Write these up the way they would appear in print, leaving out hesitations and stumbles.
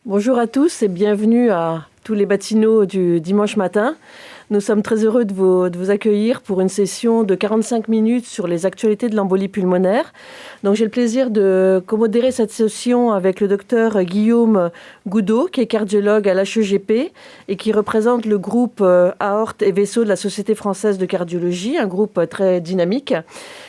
Bonjour à tous et bienvenue à tous les Batignolles du dimanche matin. Nous sommes très heureux de vous accueillir pour une session de 45 minutes sur les actualités de l'embolie pulmonaire. Donc j'ai le plaisir de co-modérer cette session avec le docteur Guillaume Goudot, qui est cardiologue à l'HEGP et qui représente le groupe Aorte et Vaisseaux de la Société française de cardiologie, un groupe très dynamique.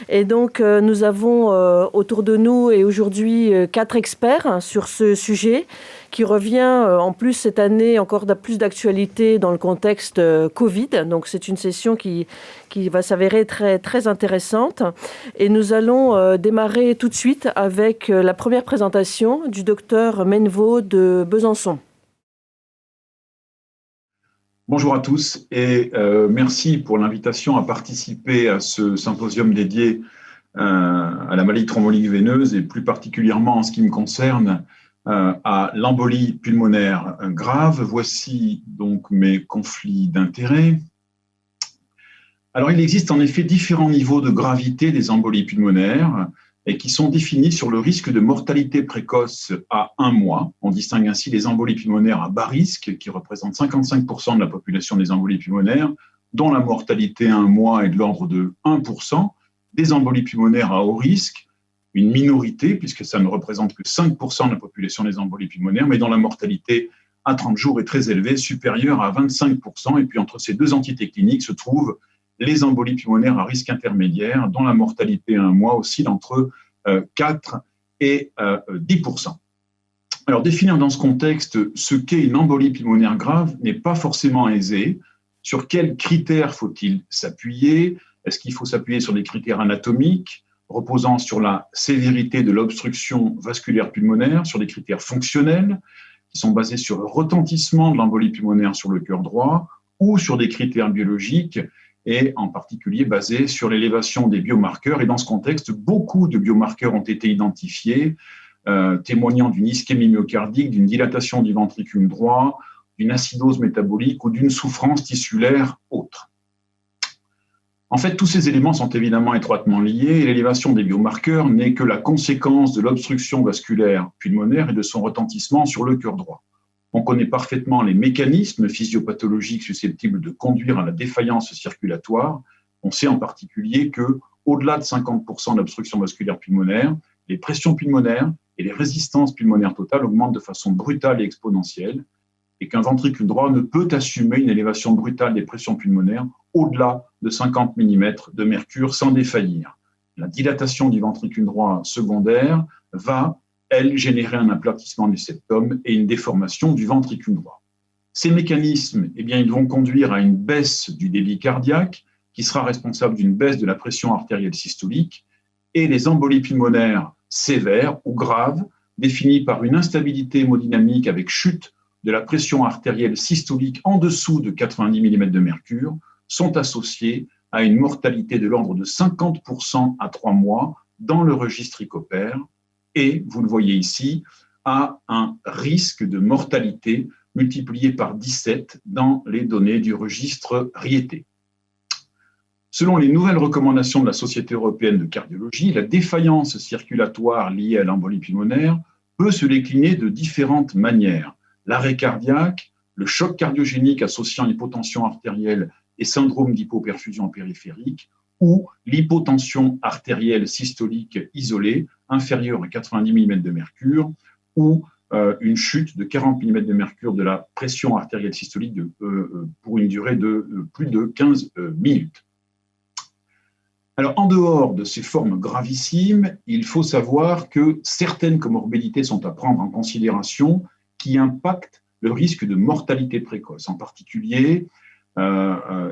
Et donc nous avons autour de nous et aujourd'hui 4 experts sur ce sujet qui revient en plus cette année encore plus d'actualité dans le contexte Covid. Donc c'est une session qui va s'avérer très, très intéressante. Et nous allons démarrer tout de suite avec la première présentation du docteur Menneveau de Besançon. Bonjour à tous et merci pour l'invitation à participer à ce symposium dédié à la maladie thrombolytique veineuse et plus particulièrement en ce qui me concerne à l'embolie pulmonaire grave. Voici donc mes conflits d'intérêts. Alors, il existe en effet différents niveaux de gravité des embolies pulmonaires et qui sont définis sur le risque de mortalité précoce à 1 mois. On distingue ainsi les embolies pulmonaires à bas risque, qui représentent 55% de la population des embolies pulmonaires, dont la mortalité à 1 mois est de l'ordre de 1%, des embolies pulmonaires à haut risque, une minorité, puisque ça ne représente que 5% de la population des embolies pulmonaires, mais dont la mortalité à 30 jours est très élevée, supérieure à 25%. Et puis entre ces deux entités cliniques se trouvent les embolies pulmonaires à risque intermédiaire, dont la mortalité à 1 mois oscille entre 4 et 10%. Alors, définir dans ce contexte ce qu'est une embolie pulmonaire grave n'est pas forcément aisé. Sur quels critères faut-il s'appuyer? Est-ce qu'il faut s'appuyer sur des critères anatomiques reposant sur la sévérité de l'obstruction vasculaire pulmonaire, sur des critères fonctionnels qui sont basés sur le retentissement de l'embolie pulmonaire sur le cœur droit, ou sur des critères biologiques et en particulier basés sur l'élévation des biomarqueurs. Et dans ce contexte, beaucoup de biomarqueurs ont été identifiés, témoignant d'une ischémie myocardique, d'une dilatation du ventricule droit, d'une acidose métabolique ou d'une souffrance tissulaire autre. En fait, tous ces éléments sont évidemment étroitement liés et l'élévation des biomarqueurs n'est que la conséquence de l'obstruction vasculaire pulmonaire et de son retentissement sur le cœur droit. On connaît parfaitement les mécanismes physiopathologiques susceptibles de conduire à la défaillance circulatoire. On sait en particulier qu'au-delà de 50% d'obstruction vasculaire pulmonaire, les pressions pulmonaires et les résistances pulmonaires totales augmentent de façon brutale et exponentielle, et qu'un ventricule droit ne peut assumer une élévation brutale des pressions pulmonaires au-delà de 50 mm de mercure sans défaillir. La dilatation du ventricule droit secondaire va, elle, générer un aplatissement du septum et une déformation du ventricule droit. Ces mécanismes, ils vont conduire à une baisse du débit cardiaque qui sera responsable d'une baisse de la pression artérielle systolique, et les embolies pulmonaires sévères ou graves, définies par une instabilité hémodynamique avec chute de la pression artérielle systolique en dessous de 90 mm de mercure, sont associées à une mortalité de l'ordre de 50% à 3 mois dans le registre ICOPER et, vous le voyez ici, à un risque de mortalité multiplié par 17 dans les données du registre Rieté. Selon les nouvelles recommandations de la Société européenne de cardiologie, la défaillance circulatoire liée à l'embolie pulmonaire peut se décliner de différentes manières. L'arrêt cardiaque, le choc cardiogénique associant hypotension artérielle et syndrome d'hypoperfusion périphérique, ou l'hypotension artérielle systolique isolée inférieure à 90 mm de mercure, ou une chute de 40 mm de mercure de la pression artérielle systolique pour une durée de plus de 15 minutes. Alors, en dehors de ces formes gravissimes, il faut savoir que certaines comorbidités sont à prendre en considération qui impactent le risque de mortalité précoce, en particulier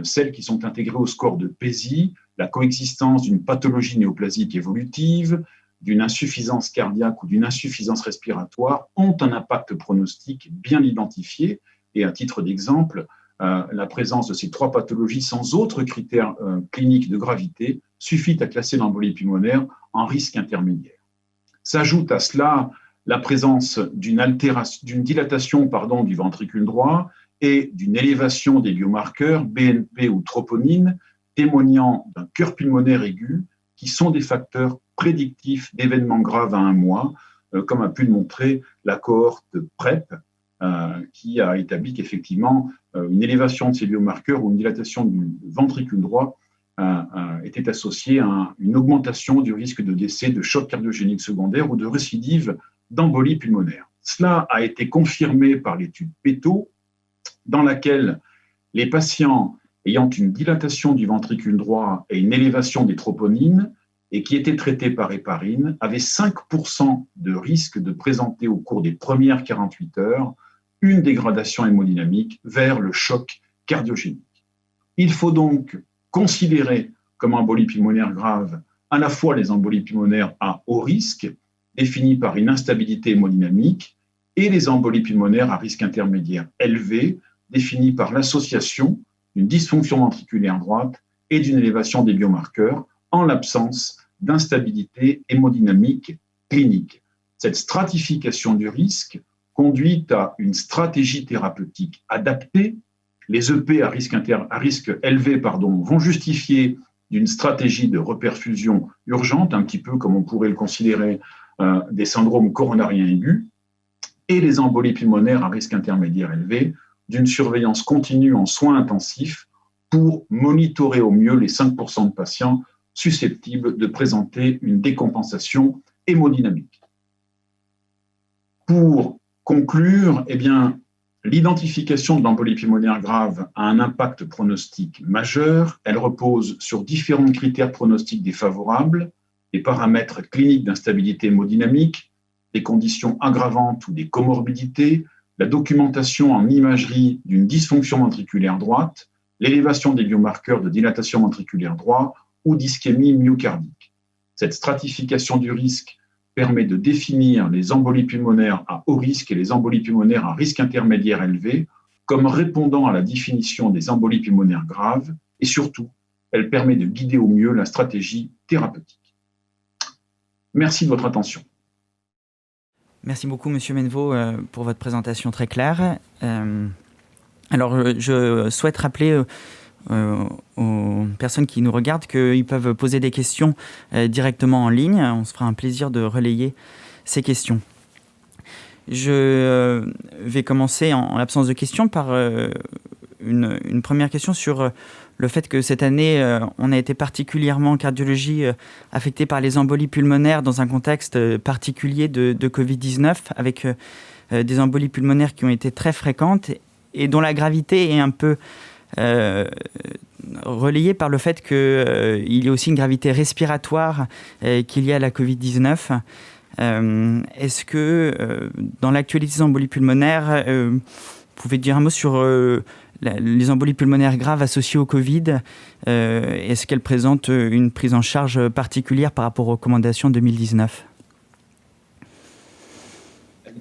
celles qui sont intégrées au score de PESI, la coexistence d'une pathologie néoplasique évolutive, d'une insuffisance cardiaque ou d'une insuffisance respiratoire ont un impact pronostique bien identifié. Et à titre d'exemple, la présence de ces 3 pathologies sans autres critères cliniques de gravité suffit à classer l'embolie pulmonaire en risque intermédiaire. S'ajoute à cela la présence d'une dilatation du ventricule droit et d'une élévation des biomarqueurs BNP ou troponine témoignant d'un cœur pulmonaire aigu qui sont des facteurs prédictifs d'événements graves à 1 mois, comme a pu le montrer la cohorte PrEP qui a établi qu'effectivement, une élévation de ces biomarqueurs ou une dilatation du ventricule droit était associée à une augmentation du risque de décès, de choc cardiogénique secondaire ou de récidive d'embolie pulmonaire. Cela a été confirmé par l'étude PETO, dans laquelle les patients ayant une dilatation du ventricule droit et une élévation des troponines et qui étaient traités par héparine avaient 5% de risque de présenter au cours des premières 48 heures une dégradation hémodynamique vers le choc cardiogénique. Il faut donc considérer comme embolie pulmonaire grave à la fois les embolies pulmonaires à haut risque, définies par une instabilité hémodynamique, et les embolies pulmonaires à risque intermédiaire élevé, définies par l'association d'une dysfonction ventriculaire droite et d'une élévation des biomarqueurs en l'absence d'instabilité hémodynamique clinique. Cette stratification du risque conduit à une stratégie thérapeutique adaptée. Les EP à risque élevé vont justifier d'une stratégie de reperfusion urgente, un petit peu comme on pourrait le considérer des syndromes coronariens aigus, et les embolies pulmonaires à risque intermédiaire élevé d'une surveillance continue en soins intensifs pour monitorer au mieux les 5% de patients susceptibles de présenter une décompensation hémodynamique. Pour conclure, l'identification de l'embolie pulmonaire grave a un impact pronostic majeur. Elle repose sur différents critères pronostiques défavorables, des paramètres cliniques d'instabilité hémodynamique, des conditions aggravantes ou des comorbidités, la documentation en imagerie d'une dysfonction ventriculaire droite, l'élévation des biomarqueurs de dilatation ventriculaire droit ou d'ischémie myocardique. Cette stratification du risque permet de définir les embolies pulmonaires à haut risque et les embolies pulmonaires à risque intermédiaire élevé comme répondant à la définition des embolies pulmonaires graves et surtout, elle permet de guider au mieux la stratégie thérapeutique. Merci de votre attention. Merci beaucoup, Monsieur Menneveau, pour votre présentation très claire. Alors, je souhaite rappeler aux personnes qui nous regardent qu'ils peuvent poser des questions directement en ligne. On se fera un plaisir de relayer ces questions. Je vais commencer, en l'absence de questions, par une première question sur le fait que cette année, on a été particulièrement en cardiologie affecté par les embolies pulmonaires dans un contexte particulier de Covid-19, avec des embolies pulmonaires qui ont été très fréquentes et dont la gravité est un peu relayée par le fait qu'il y a aussi une gravité respiratoire qui est liée à la Covid-19. Est-ce que, dans l'actualité des embolies pulmonaires, vous pouvez dire un mot sur les embolies pulmonaires graves associées au Covid? Est-ce qu'elles présentent une prise en charge particulière par rapport aux recommandations 2019?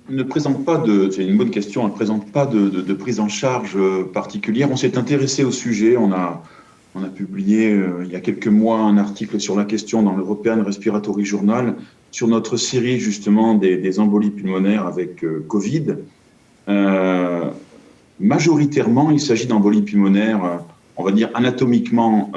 Ne présente pas c'est une bonne question, elle ne présente pas de prise en charge particulière. On s'est intéressé au sujet, on a publié il y a quelques mois un article sur la question dans l'European Respiratory Journal sur notre série justement des embolies pulmonaires avec Covid. Majoritairement, il s'agit d'embolies pulmonaires, on va dire anatomiquement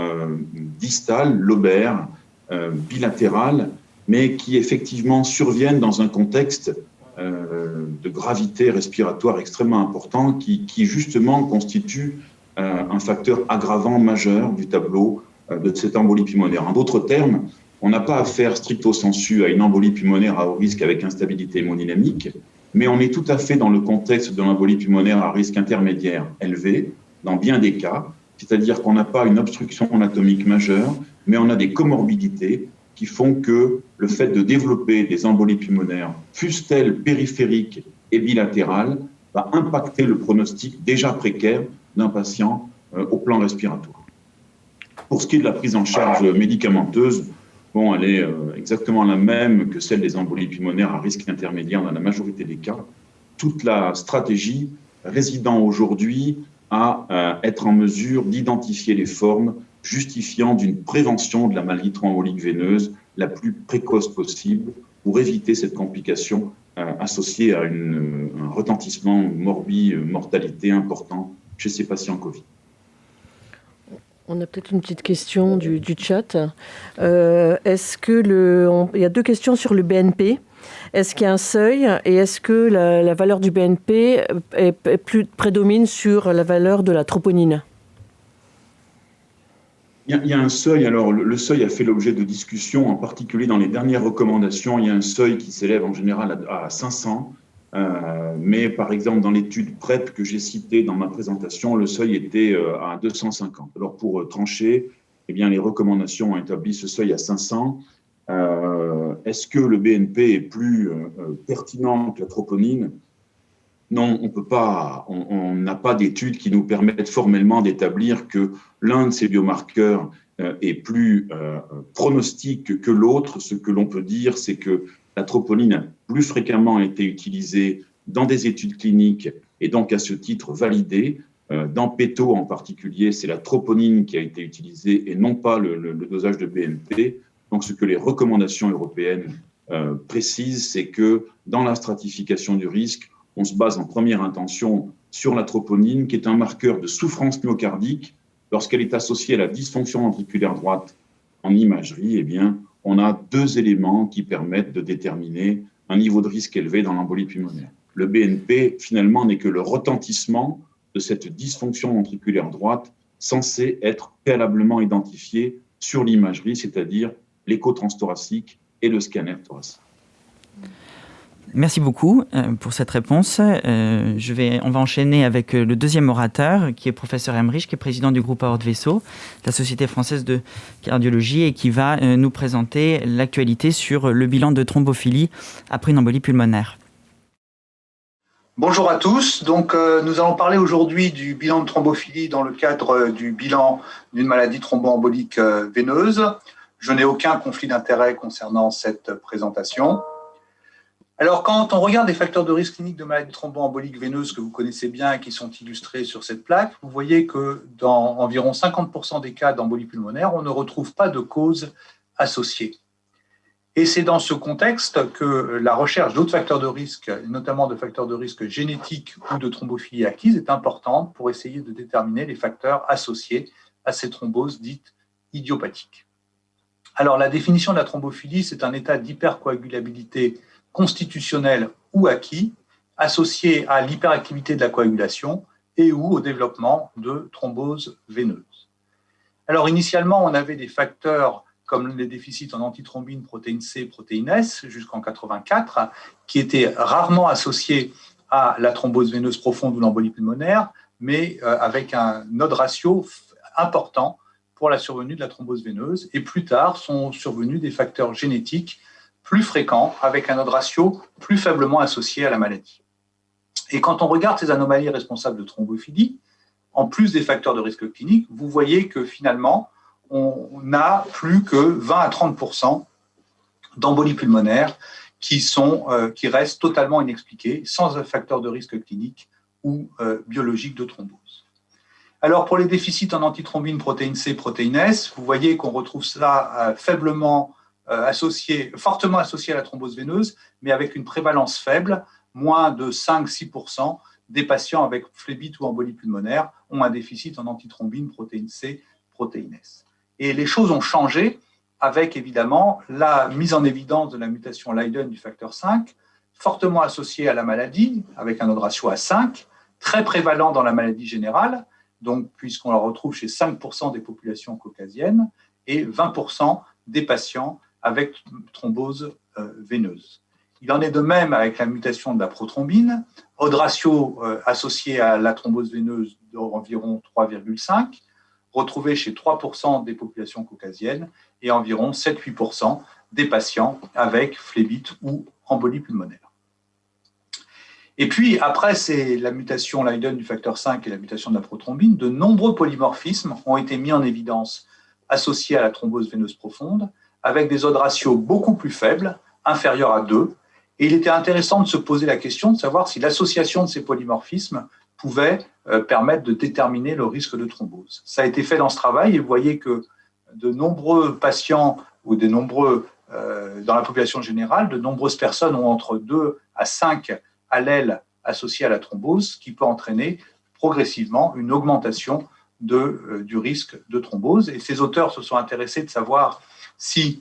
distales, lobaires, bilatérales, mais qui effectivement surviennent dans un contexte de gravité respiratoire extrêmement important qui justement constitue un facteur aggravant majeur du tableau de cette embolie pulmonaire. En d'autres termes, on n'a pas affaire stricto sensu à une embolie pulmonaire à haut risque avec instabilité hémodynamique, mais on est tout à fait dans le contexte de l'embolie pulmonaire à risque intermédiaire élevé, dans bien des cas, c'est-à-dire qu'on n'a pas une obstruction anatomique majeure, mais on a des comorbidités qui font que le fait de développer des embolies pulmonaires, fussent-elles périphériques et bilatérales, va impacter le pronostic déjà précaire d'un patient au plan respiratoire. Pour ce qui est de la prise en charge médicamenteuse, elle est exactement la même que celle des embolies pulmonaires à risque intermédiaire dans la majorité des cas. Toute la stratégie résidant aujourd'hui à être en mesure d'identifier les formes justifiant d'une prévention de la maladie thromboembolique veineuse la plus précoce possible pour éviter cette complication associée à un retentissement mortalité important chez ces patients Covid. On a peut-être une petite question du chat. Il y a deux questions sur le BNP. Est-ce qu'il y a un seuil et est-ce que la valeur du BNP prédomine sur la valeur de la troponine ? Il y a un seuil. Alors, le seuil a fait l'objet de discussions, en particulier dans les dernières recommandations. Il y a un seuil qui s'élève en général à 500. Mais par exemple, dans l'étude PrEP que j'ai citée dans ma présentation, le seuil était à 250. Alors, pour trancher, eh bien, les recommandations ont établi ce seuil à 500. Est-ce que le BNP est plus pertinent que la troponine ? Non, on peut pas. On n'a pas d'études qui nous permettent formellement d'établir que l'un de ces biomarqueurs est plus pronostique que l'autre. Ce que l'on peut dire, c'est que la troponine a plus fréquemment été utilisée dans des études cliniques et donc à ce titre validée. Dans PETO en particulier, c'est la troponine qui a été utilisée et non pas le dosage de BNP. Donc, ce que les recommandations européennes précisent, c'est que dans la stratification du risque, on se base en première intention sur la troponine, qui est un marqueur de souffrance myocardique. Lorsqu'elle est associée à la dysfonction ventriculaire droite en imagerie, eh bien, on a deux éléments qui permettent de déterminer un niveau de risque élevé dans l'embolie pulmonaire. Le BNP, finalement, n'est que le retentissement de cette dysfonction ventriculaire droite censée être préalablement identifiée sur l'imagerie, c'est-à-dire l'écho transthoracique et le scanner thoracique. Merci beaucoup pour cette réponse. On va enchaîner avec le deuxième orateur, qui est professeur Emmerich, qui est président du groupe Aorte Vaisseau, la Société française de cardiologie, et qui va nous présenter l'actualité sur le bilan de thrombophilie après une embolie pulmonaire. Bonjour à tous. Donc, nous allons parler aujourd'hui du bilan de thrombophilie dans le cadre du bilan d'une maladie thromboembolique veineuse. Je n'ai aucun conflit d'intérêt concernant cette présentation. Alors, quand on regarde les facteurs de risque clinique de maladie thromboembolique veineuse que vous connaissez bien et qui sont illustrés sur cette plaque, vous voyez que dans environ 50% des cas d'embolie pulmonaire, on ne retrouve pas de cause associée. Et c'est dans ce contexte que la recherche d'autres facteurs de risque, notamment de facteurs de risque génétiques ou de thrombophilie acquise, est importante pour essayer de déterminer les facteurs associés à ces thromboses dites idiopathiques. Alors, la définition de la thrombophilie, c'est un état d'hypercoagulabilité constitutionnelle ou acquis, associé à l'hyperactivité de la coagulation et ou au développement de thromboses veineuses. Alors, initialement, on avait des facteurs comme les déficits en antithrombine, protéine C, protéine S, jusqu'en 1984, qui étaient rarement associés à la thrombose veineuse profonde ou l'embolie pulmonaire, mais avec un odds ratio important pour la survenue de la thrombose veineuse. Et plus tard, sont survenus des facteurs génétiques plus fréquents, avec un odds ratio plus faiblement associé à la maladie. Et quand on regarde ces anomalies responsables de thrombophilie, en plus des facteurs de risque clinique, vous voyez que finalement, on n'a plus que 20 à 30% d'embolies pulmonaires qui restent totalement inexpliquées, sans un facteur de risque clinique ou biologique de thrombose. Alors, pour les déficits en antithrombine, protéine C, protéine S, vous voyez qu'on retrouve ça fortement associé à la thrombose veineuse, mais avec une prévalence faible, moins de 5-6% des patients avec phlébite ou embolie pulmonaire ont un déficit en antithrombine, protéine C, protéine S. Et les choses ont changé avec évidemment la mise en évidence de la mutation Leiden du facteur 5, fortement associée à la maladie, avec un odds ratio à 5, très prévalent dans la maladie générale, donc puisqu'on la retrouve chez 5% des populations caucasiennes et 20% des patients avec thrombose veineuse. Il en est de même avec la mutation de la prothrombine, odds ratio associé à la thrombose veineuse d'environ 3,5, retrouvé chez 3% des populations caucasiennes et environ 7-8% des patients avec phlébite ou embolie pulmonaire. Et puis, après la mutation Leiden du facteur 5 et la mutation de la prothrombine, de nombreux polymorphismes ont été mis en évidence associés à la thrombose veineuse profonde, avec des odds ratios beaucoup plus faibles, inférieurs à 2. Et il était intéressant de se poser la question de savoir si l'association de ces polymorphismes pouvait permettre de déterminer le risque de thrombose. Ça a été fait dans ce travail et vous voyez que de nombreux patients ou dans la population générale, de nombreuses personnes ont entre 2 à 5 allèles associés à la thrombose, qui peut entraîner progressivement une augmentation du risque de thrombose. Et ces auteurs se sont intéressés de savoir si,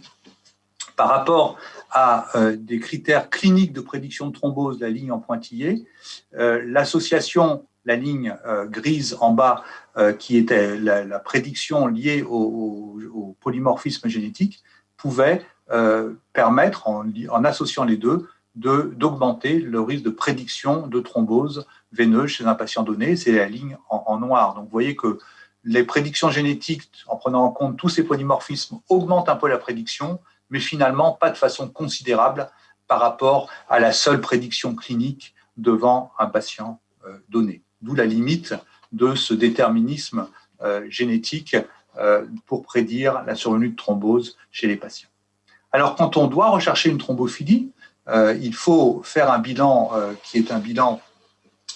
Par rapport à des critères cliniques de prédiction de thrombose, la ligne en pointillé, l'association, la ligne grise en bas, qui était la prédiction liée au polymorphisme génétique, pouvait permettre, en associant les deux, d'augmenter le risque de prédiction de thrombose veineuse chez un patient donné. C'est la ligne en noir. Donc, vous voyez que les prédictions génétiques, en prenant en compte tous ces polymorphismes, augmentent un peu la prédiction, mais finalement pas de façon considérable par rapport à la seule prédiction clinique devant un patient donné. D'où la limite de ce déterminisme génétique pour prédire la survenue de thrombose chez les patients. Alors, quand on doit rechercher une thrombophilie, il faut faire un bilan qui est un bilan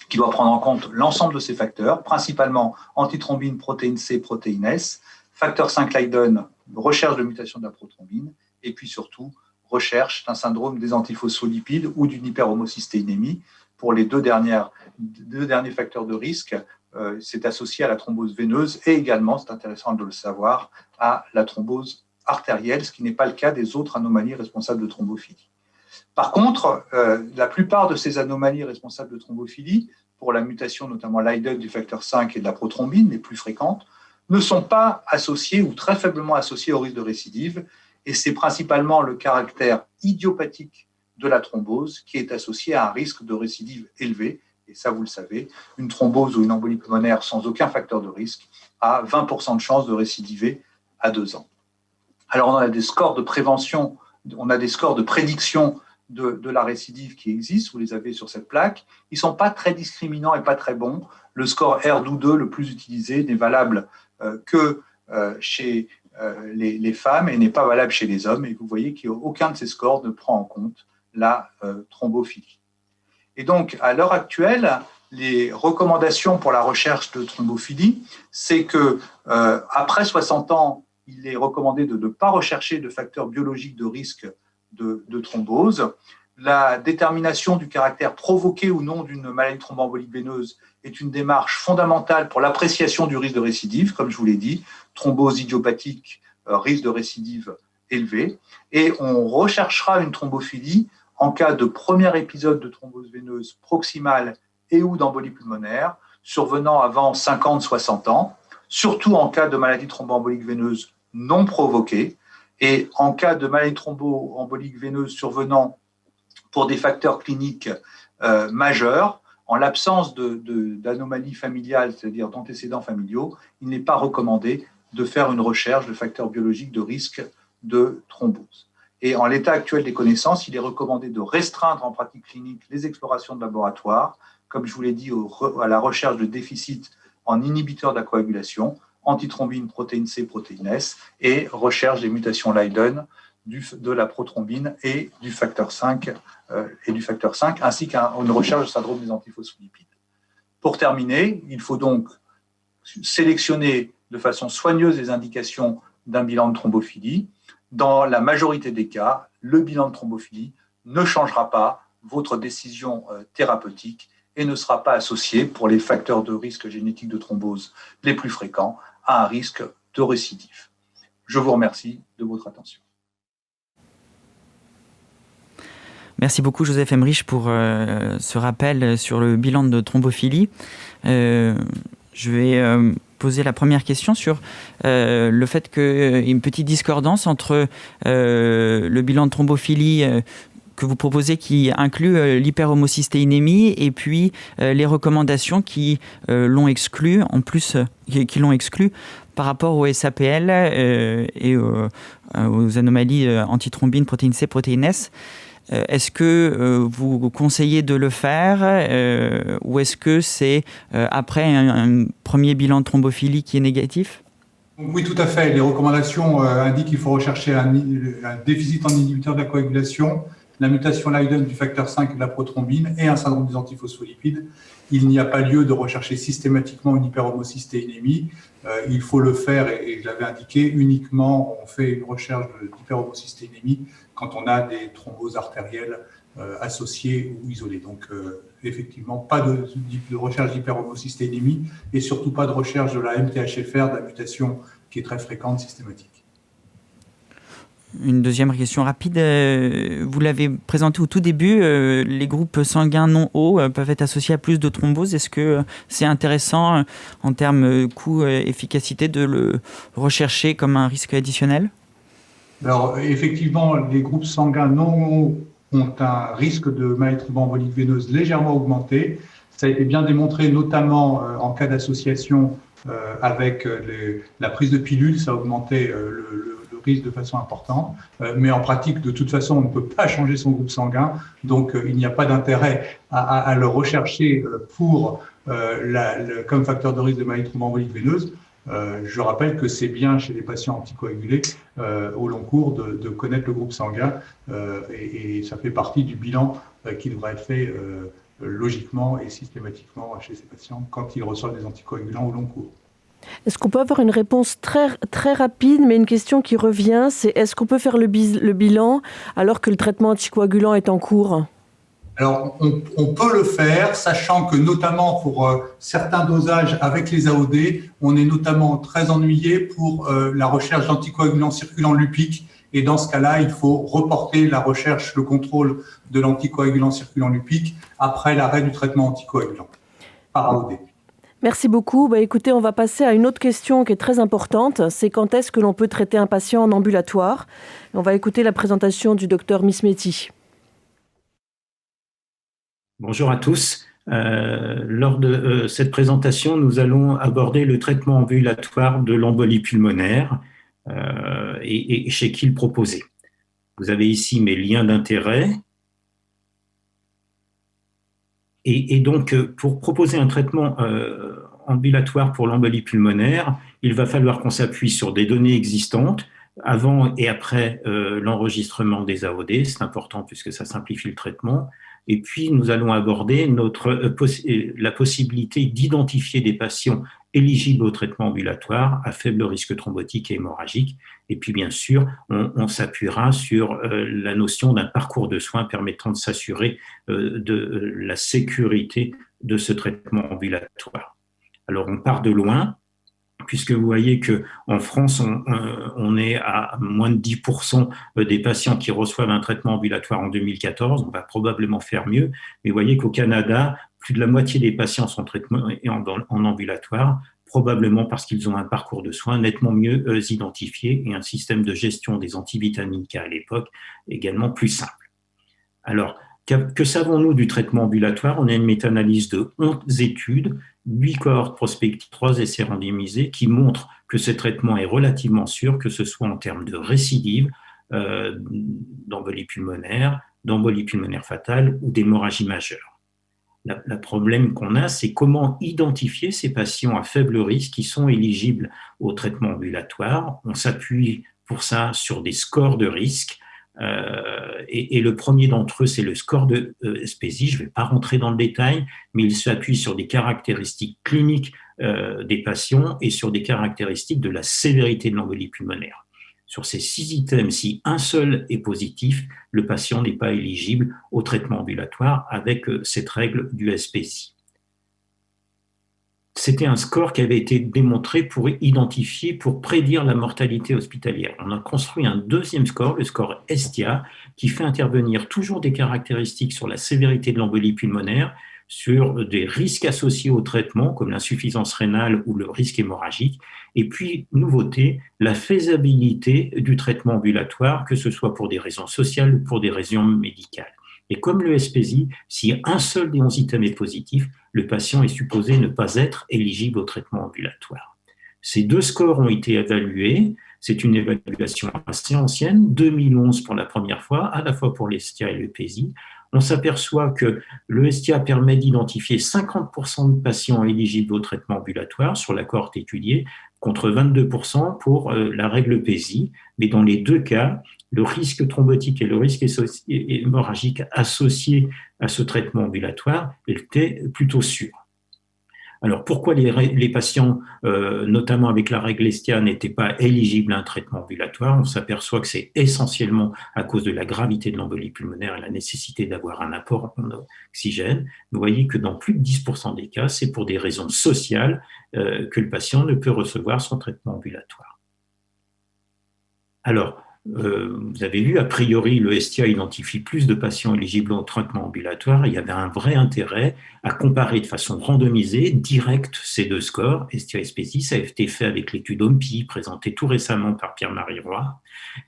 qui doit prendre en compte l'ensemble de ces facteurs, principalement antithrombine, protéine C, protéine S, facteur 5 Leiden, recherche de mutation de la prothrombine, et puis surtout recherche d'un syndrome des antiphospholipides ou d'une hyperhomocystéinémie. Pour les deux derniers facteurs de risque, c'est associé à la thrombose veineuse et également, c'est intéressant de le savoir, à la thrombose artérielle, ce qui n'est pas le cas des autres anomalies responsables de thrombophilie. Par contre, la plupart de ces anomalies responsables de thrombophilie, pour la mutation notamment Leiden du facteur 5 et de la prothrombine, les plus fréquentes, ne sont pas associées ou très faiblement associées au risque de récidive, et c'est principalement le caractère idiopathique de la thrombose qui est associé à un risque de récidive élevé, et ça vous le savez, une thrombose ou une embolie pulmonaire sans aucun facteur de risque a 20% de chances de récidiver à 2 ans. Alors on a des scores de prévention, on a des scores de prédiction de la récidive qui existent, vous les avez sur cette plaque. Ils ne sont pas très discriminants et pas très bons. Le score RDO2, le plus utilisé, n'est valable que chez les femmes et n'est pas valable chez les hommes. Et vous voyez qu'aucun de ces scores ne prend en compte la thrombophilie. Et donc, à l'heure actuelle, les recommandations pour la recherche de thrombophilie, c'est que après 60 ans, il est recommandé de ne pas rechercher de facteurs biologiques de risque de thrombose. La détermination du caractère provoqué ou non d'une maladie thromboembolique veineuse est une démarche fondamentale pour l'appréciation du risque de récidive, comme je vous l'ai dit, thrombose idiopathique, risque de récidive élevé. Et on recherchera une thrombophilie en cas de premier épisode de thrombose veineuse proximale et ou d'embolie pulmonaire, survenant avant 50-60 ans, surtout en cas de maladie thromboembolique veineuse non provoquée, et en cas de maladie thromboembolique veineuse survenant pour des facteurs cliniques majeurs, en l'absence d'anomalies familiales, c'est-à-dire d'antécédents familiaux, il n'est pas recommandé de faire une recherche de facteurs biologiques de risque de thrombose. Et en l'état actuel des connaissances, il est recommandé de restreindre en pratique clinique les explorations de laboratoire, comme je vous l'ai dit, à la recherche de déficits en inhibiteurs de la coagulation, antithrombine, protéine C, protéine S, et recherche des mutations Leiden de la prothrombine et du facteur 5, ainsi qu'une recherche de syndrome des antiphospholipides. Pour terminer, il faut donc sélectionner de façon soigneuse les indications d'un bilan de thrombophilie. Dans la majorité des cas, le bilan de thrombophilie ne changera pas votre décision thérapeutique et ne sera pas associé, pour les facteurs de risque génétique de thrombose les plus fréquents, à un risque de récidive. Je vous remercie de votre attention. Merci beaucoup Joseph Emmerich pour ce rappel sur le bilan de thrombophilie. Je vais poser la première question sur le fait qu'il y a une petite discordance entre le bilan de thrombophilie que vous proposez qui inclut l'hyperhomocystéinémie et puis les recommandations qui l'ont exclu, en plus qui l'ont exclu par rapport au SAPL et aux anomalies antithrombine, protéine C, protéine S. Est-ce que vous conseillez de le faire ou est-ce que c'est après un premier bilan de thrombophilie qui est négatif ? Oui, tout à fait. Les recommandations indiquent qu'il faut rechercher un déficit en inhibiteur de la coagulation, la mutation Leiden du facteur 5 et de la prothrombine et un syndrome des antiphospholipides. Il n'y a pas lieu de rechercher systématiquement une hyperhomocystéinémie. Il faut le faire, et je l'avais indiqué, uniquement on fait une recherche d'hyperhomocystéinémie quand on a des thromboses artérielles associées ou isolées. Donc, effectivement, pas de recherche d'hyperhomocystéinémie et surtout pas de recherche de la MTHFR, de la mutation qui est très fréquente, systématique. Une deuxième question rapide. Vous l'avez présenté au tout début, les groupes sanguins non hauts peuvent être associés à plus de thrombose. Est-ce que c'est intéressant en termes coût-efficacité de le rechercher comme un risque additionnel? Alors, effectivement, les groupes sanguins non hauts ont un risque de maladie thromboembolique veineuse légèrement augmenté. Ça a été bien démontré, notamment en cas d'association avec la prise de pilules, ça a augmenté le risque de façon importante. Mais en pratique, de toute façon, on ne peut pas changer son groupe sanguin, donc il n'y a pas d'intérêt à le rechercher comme facteur de risque de maladie thromboembolique veineuse. Je rappelle que c'est bien chez les patients anticoagulés au long cours de connaître le groupe sanguin et ça fait partie du bilan qui devrait être fait logiquement et systématiquement chez ces patients quand ils reçoivent des anticoagulants au long cours. Est-ce qu'on peut avoir une réponse très, très rapide, mais une question qui revient, c'est est-ce qu'on peut faire le bilan alors que le traitement anticoagulant est en cours ? Alors, on peut le faire, sachant que notamment pour certains dosages avec les AOD, on est notamment très ennuyé pour la recherche d'anticoagulants circulants lupiques. Et dans ce cas-là, il faut reporter la recherche, le contrôle de l'anticoagulant circulant lupique après l'arrêt du traitement anticoagulant par AOD. Merci beaucoup. Écoutez, on va passer à une autre question qui est très importante. C'est quand est-ce que l'on peut traiter un patient en ambulatoire ? On va écouter la présentation du docteur Mismeti. Bonjour à tous. Lors de cette présentation, nous allons aborder le traitement ambulatoire de l'embolie pulmonaire et chez qui le proposer. Vous avez ici mes liens d'intérêt. Et donc, pour proposer un traitement ambulatoire pour l'embolie pulmonaire, il va falloir qu'on s'appuie sur des données existantes avant et après l'enregistrement des AOD. C'est important puisque ça simplifie le traitement. Et puis, nous allons aborder la possibilité d'identifier des patients éligibles au traitement ambulatoire à faible risque thrombotique et hémorragique. Et puis, bien sûr, on s'appuiera sur la notion d'un parcours de soins permettant de s'assurer de la sécurité de ce traitement ambulatoire. Alors, on part de loin, puisque vous voyez qu'en France, on est à moins de 10% des patients qui reçoivent un traitement ambulatoire en 2014. On va probablement faire mieux, mais vous voyez qu'au Canada, plus de la moitié des patients sont traités en ambulatoire, probablement parce qu'ils ont un parcours de soins nettement mieux identifié et un système de gestion des antivitamines qu'à l'époque également plus simple. Alors, que savons-nous du traitement ambulatoire? On a une méta-analyse de 11 études, 8 cohortes prospectives, 3 essais randomisés qui montrent que ce traitement est relativement sûr, que ce soit en termes de récidive, d'embolie pulmonaire fatale ou d'hémorragie majeure. Le problème qu'on a, c'est comment identifier ces patients à faible risque qui sont éligibles au traitement ambulatoire. On s'appuie pour ça sur des scores de risque. Et le premier d'entre eux, c'est le score de SPSI. Je ne vais pas rentrer dans le détail, mais il s'appuie sur des caractéristiques cliniques des patients et sur des caractéristiques de la sévérité de l'embolie pulmonaire. Sur ces 6 items, si un seul est positif, le patient n'est pas éligible au traitement ambulatoire avec cette règle du SPSI. C'était un score qui avait été démontré pour identifier, pour prédire la mortalité hospitalière. On a construit un deuxième score, le score ESTIA, qui fait intervenir toujours des caractéristiques sur la sévérité de l'embolie pulmonaire, sur des risques associés au traitement, comme l'insuffisance rénale ou le risque hémorragique, et puis, nouveauté, la faisabilité du traitement ambulatoire, que ce soit pour des raisons sociales ou pour des raisons médicales. Et comme le SPSI, si un seul des 11 items est positif, le patient est supposé ne pas être éligible au traitement ambulatoire. Ces 2 scores ont été évalués. C'est une évaluation assez ancienne, 2011 pour la première fois, à la fois pour l'ESTIA et le PSI. On s'aperçoit que le STIA permet d'identifier 50% de patients éligibles au traitement ambulatoire sur la cohorte étudiée, contre 22% pour la règle PSI. Mais dans les 2 cas, le risque thrombotique et le risque hémorragique associés à ce traitement ambulatoire étaient plutôt sûrs. Alors, pourquoi les patients, notamment avec la règle ESTIA, n'étaient pas éligibles à un traitement ambulatoire? On s'aperçoit que c'est essentiellement à cause de la gravité de l'embolie pulmonaire et la nécessité d'avoir un apport en oxygène. Vous voyez que dans plus de 10% des cas, c'est pour des raisons sociales que le patient ne peut recevoir son traitement ambulatoire. Alors, vous avez vu, a priori, le STIA identifie plus de patients éligibles au traitement ambulatoire. Il y avait un vrai intérêt à comparer de façon randomisée, directe, ces deux scores, STIA et SPECI. Ça a été fait avec l'étude OMPI, présentée tout récemment par Pierre-Marie Roy,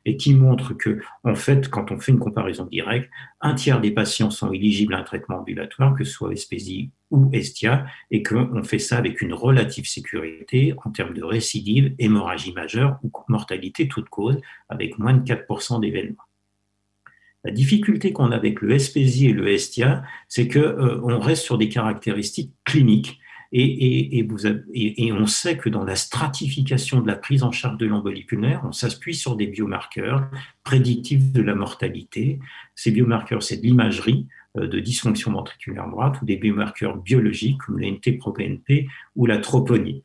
et qui montre que, en fait, quand on fait une comparaison directe, un tiers des patients sont éligibles à un traitement ambulatoire, que ce soit SPECI ou STIA, et qu'on fait ça avec une relative sécurité en termes de récidive, hémorragie majeure ou mortalité toute cause, avec moins de 4% d'événements. La difficulté qu'on a avec le SPECI et le STIA, c'est qu'on reste sur des caractéristiques cliniques. Et on sait que dans la stratification de la prise en charge de l'embolie pulmonaire, on s'appuie sur des biomarqueurs prédictifs de la mortalité. Ces biomarqueurs, c'est de l'imagerie de dysfonction ventriculaire droite ou des biomarqueurs biologiques comme le NT-proBNP ou la troponie.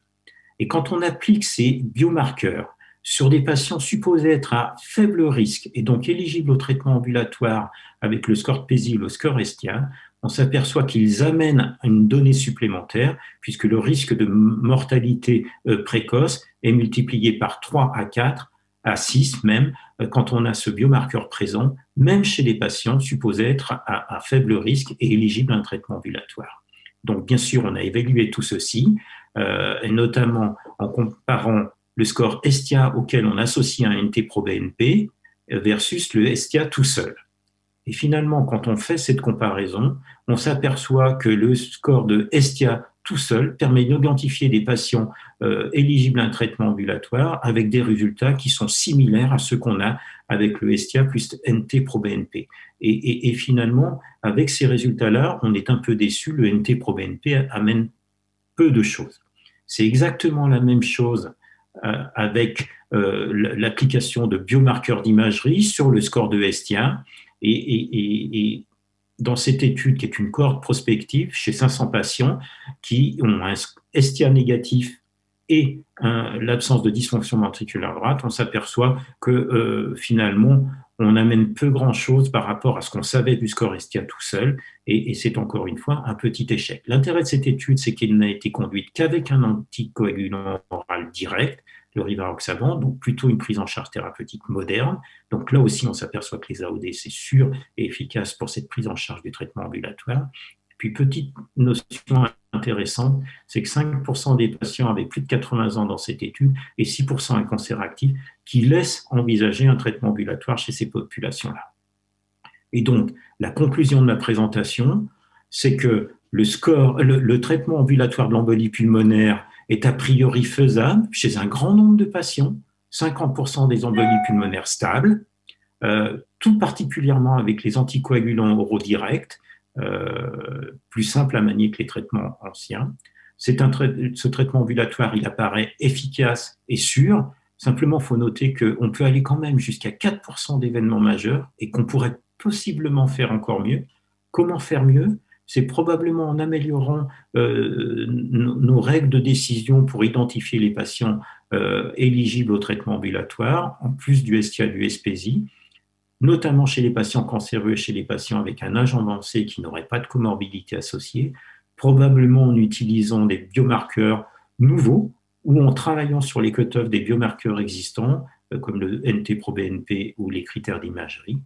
Et quand on applique ces biomarqueurs sur des patients supposés être à faible risque et donc éligibles au traitement ambulatoire avec le score de PESI ou le score STIA, on s'aperçoit qu'ils amènent une donnée supplémentaire puisque le risque de mortalité précoce est multiplié par 3 à 4 à 6 même quand on a ce biomarqueur présent, même chez les patients supposés être à faible risque et éligibles à un traitement ambulatoire. Donc bien sûr, on a évalué tout ceci, et notamment en comparant le score STIA auquel on associe un NT-proBNP versus le STIA tout seul. Et finalement, quand on fait cette comparaison, on s'aperçoit que le score de STIA tout seul permet d'identifier des patients éligibles à un traitement ambulatoire avec des résultats qui sont similaires à ceux qu'on a avec le STIA plus NT-proBNP. Et finalement, avec ces résultats-là, on est un peu déçu, le NT-proBNP amène peu de choses. C'est exactement la même chose avec l'application de biomarqueurs d'imagerie sur le score de STIA. Et dans cette étude, qui est une cohorte prospective chez 500 patients qui ont un STIA négatif et l'absence de dysfonction ventriculaire droite, on s'aperçoit que finalement, on n'amène peu grand-chose par rapport à ce qu'on savait du score STIA tout seul, et c'est encore une fois un petit échec. L'intérêt de cette étude, c'est qu'elle n'a été conduite qu'avec un anticoagulant oral direct, le rivaroxaban, donc plutôt une prise en charge thérapeutique moderne. Donc là aussi, on s'aperçoit que les AOD, c'est sûr et efficace pour cette prise en charge du traitement ambulatoire. Puis, petite notion intéressante, c'est que 5% des patients avaient plus de 80 ans dans cette étude et 6% un cancer actif qui laisse envisager un traitement ambulatoire chez ces populations-là. Et donc, la conclusion de ma présentation, c'est que le traitement ambulatoire de l'embolie pulmonaire est a priori faisable chez un grand nombre de patients, 50% des embolies pulmonaires stables, tout particulièrement avec les anticoagulants oraux directs, plus simple à manier que les traitements anciens. Ce traitement ambulatoire, il apparaît efficace et sûr. Simplement, il faut noter qu'on peut aller quand même jusqu'à 4% d'événements majeurs et qu'on pourrait possiblement faire encore mieux. Comment faire mieux ? C'est probablement en améliorant nos règles de décision pour identifier les patients éligibles au traitement ambulatoire, en plus du STIA, du SPECI, notamment chez les patients cancéreux et chez les patients avec un âge avancé qui n'auraient pas de comorbidité associée, probablement en utilisant des biomarqueurs nouveaux ou en travaillant sur les cutoffs des biomarqueurs existants, comme le NT-proBNP ou les critères d'imagerie.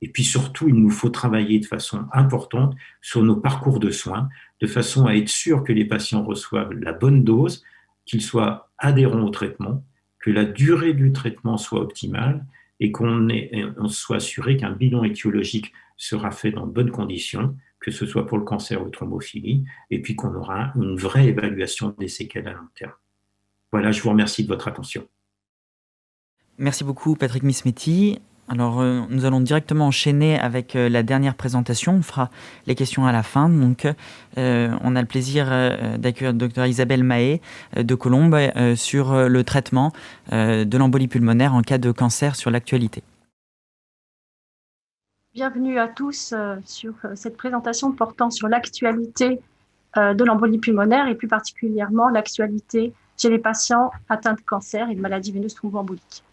Et puis surtout, il nous faut travailler de façon importante sur nos parcours de soins, de façon à être sûr que les patients reçoivent la bonne dose, qu'ils soient adhérents au traitement, que la durée du traitement soit optimale et qu'on soit assuré qu'un bilan étiologique sera fait dans de bonnes conditions, que ce soit pour le cancer ou thrombophilie, et puis qu'on aura une vraie évaluation des séquelles à long terme. Voilà, je vous remercie de votre attention. Merci beaucoup, Patrick Mismetti. Alors, nous allons directement enchaîner avec la dernière présentation. On fera les questions à la fin. Donc, on a le plaisir d'accueillir Dr Isabelle Mahé de Colombes sur le traitement de l'embolie pulmonaire en cas de cancer sur l'actualité. Bienvenue à tous sur cette présentation portant sur l'actualité de l'embolie pulmonaire et plus particulièrement l'actualité chez les patients atteints de cancer et de maladies veineuses thromboemboliques.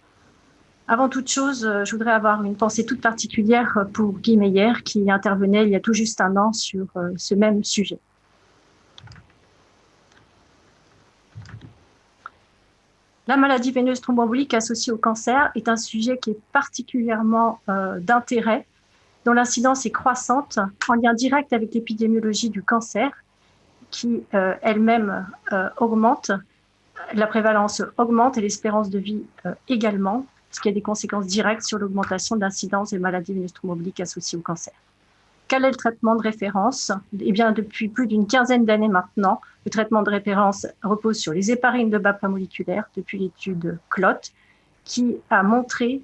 Avant toute chose, je voudrais avoir une pensée toute particulière pour Guy Meyer, qui intervenait il y a tout juste un an sur ce même sujet. La maladie veineuse thromboembolique associée au cancer est un sujet qui est particulièrement d'intérêt, dont l'incidence est croissante, en lien direct avec l'épidémiologie du cancer, qui elle-même augmente, la prévalence augmente et l'espérance de vie également, ce qui a des conséquences directes sur l'augmentation de l'incidence des maladies veineuses thromboemboliques associées au cancer. Quel est le traitement de référence? Eh bien, depuis plus d'une quinzaine d'années maintenant, le traitement de référence repose sur les héparines de bas poids moléculaire, depuis l'étude CLOT, qui a montré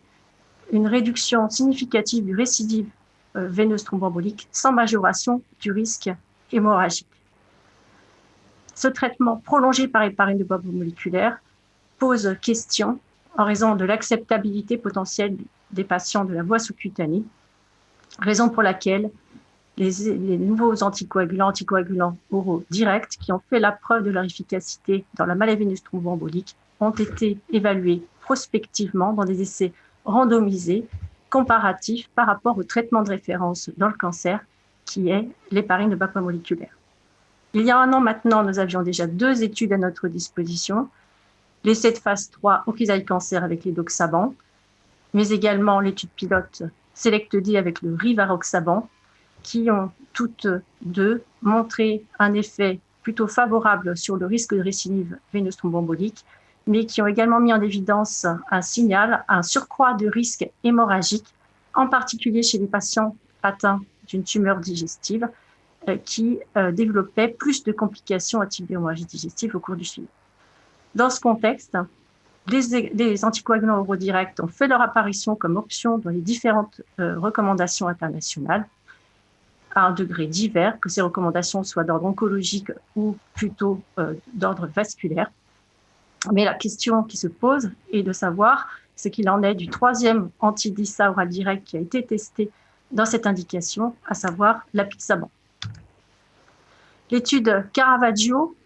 une réduction significative du récidive veineuse thromboembolique sans majoration du risque hémorragique. Ce traitement prolongé par héparine de bas poids moléculaire pose question en raison de l'acceptabilité potentielle des patients de la voie sous-cutanée, raison pour laquelle les nouveaux anticoagulants oraux directs qui ont fait la preuve de leur efficacité dans la maladie veineuse thromboembolique ont été évalués prospectivement dans des essais randomisés, comparatifs par rapport au traitement de référence dans le cancer, qui est l'héparine de bas poids moléculaire. Il y a un an maintenant, nous avions déjà 2 études à notre disposition, l'essai de phase 3 Okizaï cancer avec l'édoxaban, mais également l'étude pilote SELECT-D avec le rivaroxaban, qui ont toutes deux montré un effet plutôt favorable sur le risque de récidive veineuse thromboembolique, mais qui ont également mis en évidence un signal, un surcroît de risque hémorragique, en particulier chez les patients atteints d'une tumeur digestive, qui développaient plus de complications à type d'hémorragie digestive au cours du suivi. Dans ce contexte, les anticoagulants oraux directs ont fait leur apparition comme option dans les différentes recommandations internationales, à un degré divers, que ces recommandations soient d'ordre oncologique ou plutôt d'ordre vasculaire. Mais la question qui se pose est de savoir ce qu'il en est du 3e anti-DISA oral direct qui a été testé dans cette indication, à savoir l'apixaban. L'étude Caravaggio,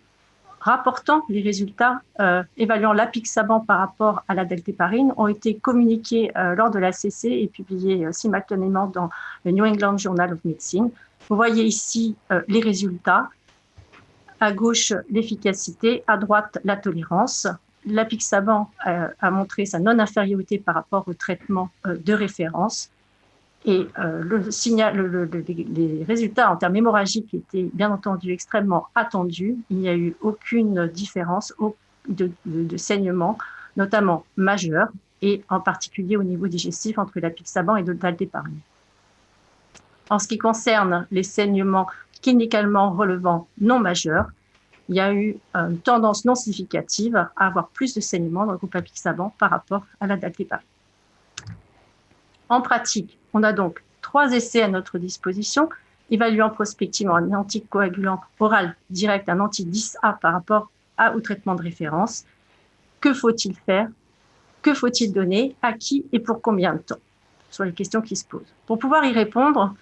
rapportant les résultats évaluant l'apixaban par rapport à la daltéparine, ont été communiqués lors de l'ACC et publiés simultanément dans le New England Journal of Medicine. Vous voyez ici les résultats. À gauche, l'efficacité, à droite, la tolérance. L'apixaban a montré sa non-infériorité par rapport au traitement de référence. Et les résultats en termes hémorragiques étaient bien entendu extrêmement attendus. Il n'y a eu aucune différence de saignement, notamment majeur, et en particulier au niveau digestif entre l'apixaban et daltéparine. En ce qui concerne les saignements cliniquement relevant non majeurs, il y a eu une tendance non significative à avoir plus de saignements dans le groupe apixaban par rapport à la daltéparine. En pratique, on a donc 3 essais à notre disposition, évaluant prospectivement un anticoagulant oral direct, un anti-DISA par rapport au traitement de référence. Que faut-il faire? Que faut-il donner? À qui et pour combien de temps? Ce sont les questions qui se posent. Pour pouvoir y répondre,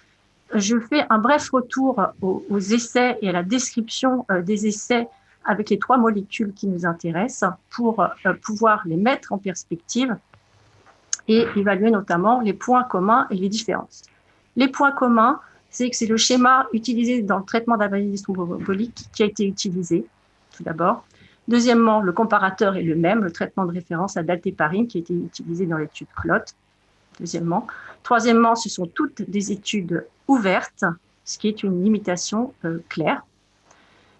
je fais un bref retour aux essais et à la description des essais avec les 3 molécules qui nous intéressent pour pouvoir les mettre en perspective et évaluer notamment les points communs et les différences. Les points communs, c'est que c'est le schéma utilisé dans le traitement de la maladie thromboembolique qui a été utilisé, tout d'abord. Deuxièmement, le comparateur est le même, le traitement de référence à daltéparine qui a été utilisé dans l'étude CLOT. Deuxièmement. Troisièmement, ce sont toutes des études ouvertes, ce qui est une limitation claire.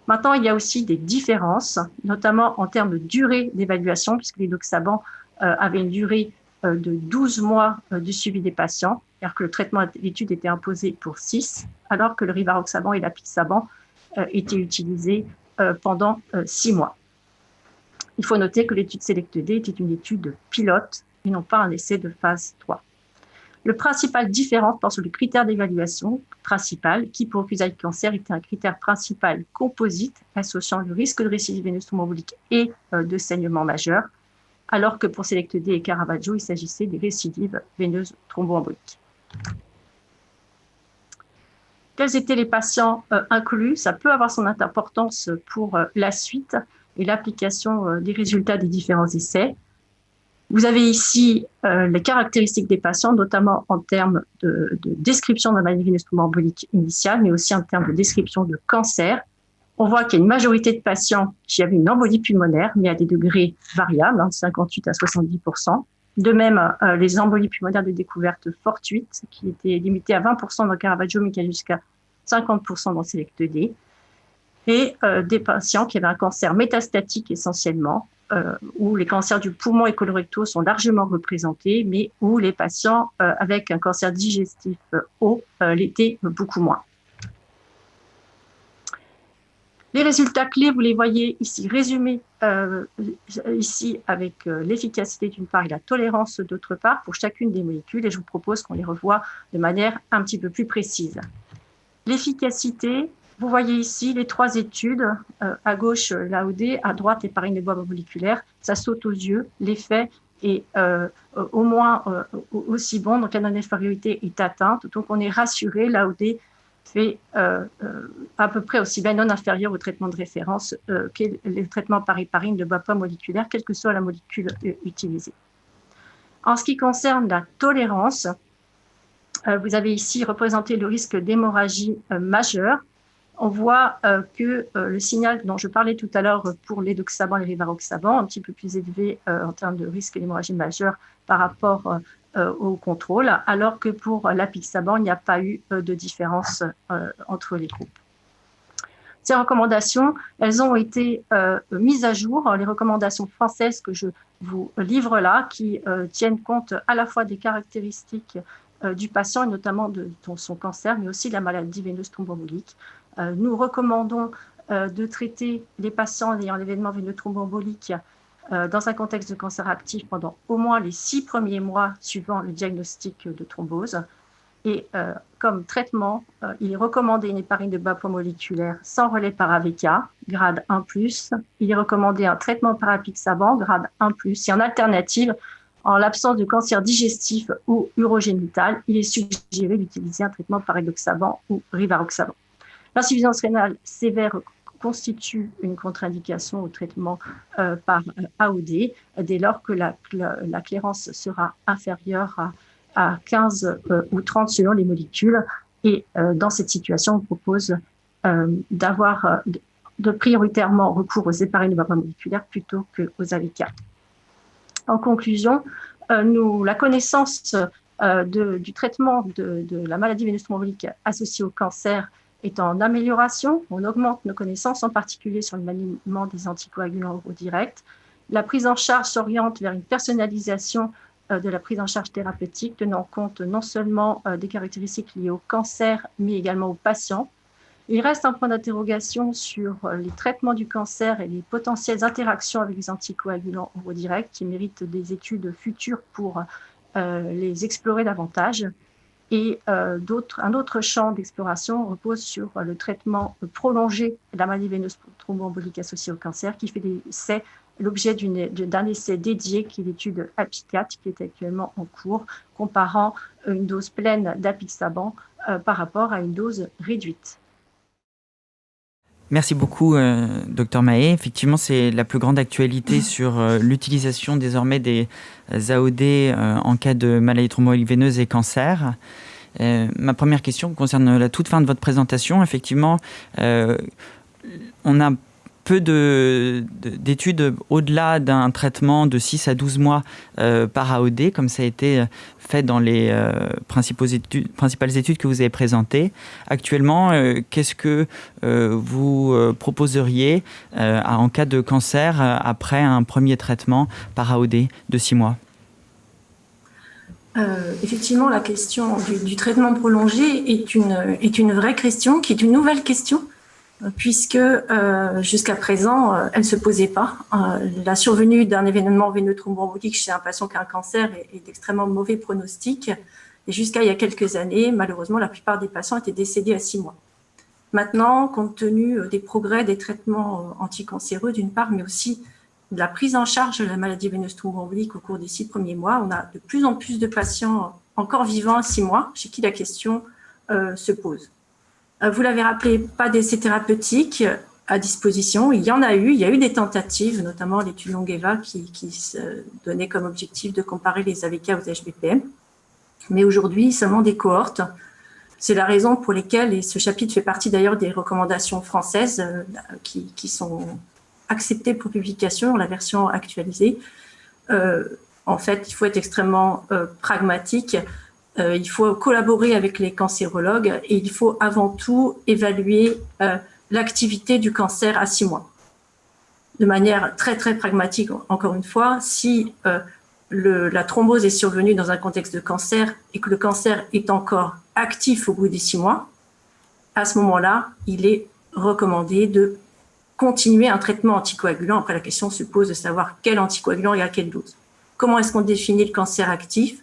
Maintenant, il y a aussi des différences, notamment en termes de durée d'évaluation, puisque l'édoxaban avait une durée de 12 mois de suivi des patients, alors que le traitement d'étude était imposé pour 6, alors que le rivaroxaban et l'apixaban étaient utilisés pendant 6 mois. Il faut noter que l'étude SELECT-D était une étude pilote et non pas un essai de phase 3. Le principal différence porte sur le critère d'évaluation principal, qui pour Okizaï cancer était un critère principal composite associant le risque de récidive veineuse thromboembolique et de saignement majeur, alors que pour SELECT-D et Caravaggio, il s'agissait des récidives veineuses thromboemboliques. Quels étaient les patients inclus? Ça peut avoir son importance pour la suite et l'application des résultats des différents essais. Vous avez ici les caractéristiques des patients, notamment en termes de description de la maladie veineuse thromboembolique initiale, mais aussi en termes de description de cancer. On voit qu'il y a une majorité de patients qui avaient une embolie pulmonaire, mais à des degrés variables, 58 à 70%. De même, les embolies pulmonaires de découverte fortuite, qui étaient limitées à 20% dans Caravaggio, mais qui allaient jusqu'à 50% dans SELECT-D. Et des patients qui avaient un cancer métastatique essentiellement, où les cancers du poumon et colorectaux sont largement représentés, mais où les patients avec un cancer digestif haut l'étaient beaucoup moins. Les résultats clés, vous les voyez ici résumés ici avec l'efficacité d'une part et la tolérance d'autre part pour chacune des molécules, et je vous propose qu'on les revoie de manière un petit peu plus précise. L'efficacité, vous voyez ici les 3 études, à gauche l'AOD, à droite les parines de bois moléculaires, ça saute aux yeux, l'effet est au moins aussi bon, donc la non-infériorité est atteinte, donc on est rassuré, l'AOD fait à peu près aussi bien non inférieur au traitement de référence que les traitements par héparine de bois moléculaire, quelle que soit la molécule utilisée. En ce qui concerne la tolérance, vous avez ici représenté le risque d'hémorragie majeure. On voit que le signal dont je parlais tout à l'heure pour l'édoxaban et le rivaroxaban, un petit peu plus élevé en termes de risque d'hémorragie majeure par rapport au contrôle, alors que pour l'apixaban, il n'y a pas eu de différence entre les groupes. Ces recommandations, elles ont été mises à jour, les recommandations françaises que je vous livre là, qui tiennent compte à la fois des caractéristiques du patient, et notamment de son cancer, mais aussi de la maladie veineuse thromboembolique. Nous recommandons de traiter les patients ayant l'événement veineux thromboembolique dans un contexte de cancer actif pendant au moins les 6 premiers mois suivant le diagnostic de thrombose. Et comme traitement, il est recommandé une héparine de bois moléculaire sans relais par AVK, grade 1+. Il est recommandé un traitement par apixaban, grade 1+. Et en alternative, en l'absence de cancer digestif ou urogénital, il est suggéré d'utiliser un traitement par edoxaban ou rivaroxaban. L'insuffisance rénale sévère constitue une contre-indication au traitement par AOD dès lors que la clairance sera inférieure à 15 ou 30 selon les molécules. Et dans cette situation, on propose de prioritairement recours aux héparines de bois moléculaires plutôt qu'aux AVK. En conclusion, la connaissance du traitement de la maladie veineuse thromboembolique associée au cancer est en amélioration. On augmente nos connaissances, en particulier sur le maniement des anticoagulants oraux directs. La prise en charge s'oriente vers une personnalisation de la prise en charge thérapeutique, tenant compte non seulement des caractéristiques liées au cancer, mais également aux patients. Il reste un point d'interrogation sur les traitements du cancer et les potentielles interactions avec les anticoagulants oraux directs qui méritent des études futures pour les explorer davantage. Et un autre champ d'exploration repose sur le traitement prolongé de la maladie veineuse thromboembolique associée au cancer, qui fait l'objet d'un essai dédié, qui est l'étude APICAT, qui est actuellement en cours, comparant une dose pleine d'apixaban par rapport à une dose réduite. Merci beaucoup, Dr Mahé. Effectivement, c'est la plus grande actualité sur l'utilisation désormais des AOD en cas de maladie thromboembolique veineuse et cancer. Ma première question concerne la toute fin de votre présentation. Effectivement, on a peu d'études au-delà d'un traitement de 6 à 12 mois par AOD, comme ça a été fait dans les principales études que vous avez présentées. Actuellement, qu'est-ce que vous proposeriez en cas de cancer après un premier traitement par AOD de 6 mois ? Effectivement, la question du traitement prolongé est une vraie question, qui est une nouvelle question, puisque jusqu'à présent, elle ne se posait pas. La survenue d'un événement veineux thromboembolique chez un patient qui a un cancer est d'extrêmement mauvais pronostic. Et jusqu'à il y a quelques années, malheureusement, la plupart des patients étaient décédés à 6 mois. Maintenant, compte tenu des progrès des traitements anticancéreux d'une part, mais aussi de la prise en charge de la maladie veineuse thromboembolique au cours des 6 premiers mois, on a de plus en plus de patients encore vivants à 6 mois, chez qui la question se pose. Vous l'avez rappelé, pas d'essais thérapeutiques à disposition. Il y en a eu, il y a eu des tentatives, notamment l'étude Longeva qui se donnait comme objectif de comparer les AVK aux HBPM. Mais aujourd'hui, seulement des cohortes C'est la raison pour laquelle, et ce chapitre fait partie d'ailleurs des recommandations françaises qui sont acceptées pour publication, la version actualisée. En fait, il faut être extrêmement pragmatique. Il faut collaborer avec les cancérologues et il faut avant tout évaluer l'activité du cancer à 6 mois. De manière très, très pragmatique, encore une fois, si la thrombose est survenue dans un contexte de cancer et que le cancer est encore actif au bout des 6 mois, à ce moment-là, il est recommandé de continuer un traitement anticoagulant. Après, la question se pose de savoir quel anticoagulant et à quelle dose. Comment est-ce qu'on définit le cancer actif?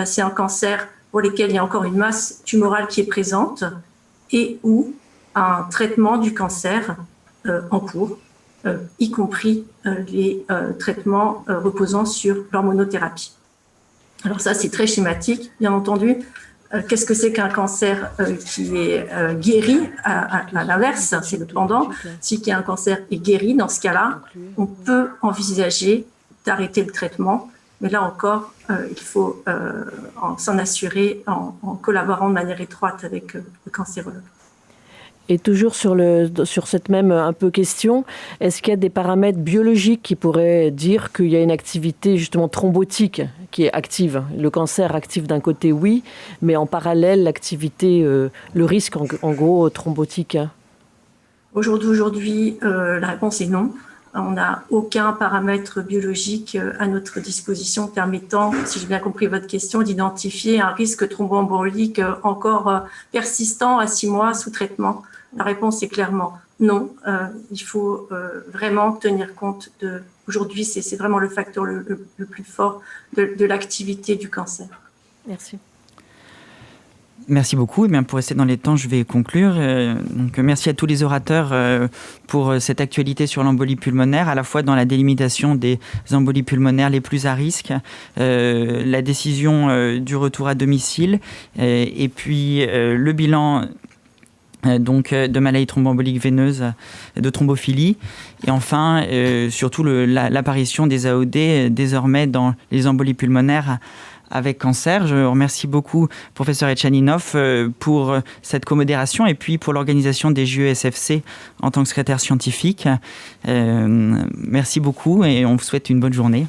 C'est un cancer pour lequel il y a encore une masse tumorale qui est présente et ou un traitement du cancer en cours, y compris les traitements reposant sur l'hormonothérapie. Alors ça, c'est très schématique, bien entendu. Qu'est-ce que c'est qu'un cancer qui est guéri? À l'inverse, c'est le pendant. Si un cancer est guéri, dans ce cas-là, on peut envisager d'arrêter le traitement. Mais là encore, il faut s'en assurer en collaborant de manière étroite avec le cancérologue. Et toujours sur cette même un peu question, est-ce qu'il y a des paramètres biologiques qui pourraient dire qu'il y a une activité justement thrombotique qui est active? Le cancer actif d'un côté, oui, mais en parallèle, l'activité, le risque en gros thrombotique? Aujourd'hui, la réponse est non. On n'a aucun paramètre biologique à notre disposition permettant, si j'ai bien compris votre question, d'identifier un risque thromboembolique encore persistant à 6 mois sous traitement. La réponse est clairement non. Il faut vraiment tenir compte de... Aujourd'hui, c'est vraiment le facteur le plus fort de l'activité du cancer. Merci. Merci beaucoup. Et bien, pour rester dans les temps, je vais conclure. Donc, merci à tous les orateurs pour cette actualité sur l'embolie pulmonaire, à la fois dans la délimitation des embolies pulmonaires les plus à risque, la décision du retour à domicile, et puis le bilan donc de maladie thromboembolique veineuse, de thrombophilie, et enfin surtout l'apparition des AOD désormais dans les embolies pulmonaires avec cancer. Je remercie beaucoup professeur Etchaninov pour cette comodération et puis pour l'organisation des JESFC en tant que secrétaire scientifique. Merci beaucoup et on vous souhaite une bonne journée.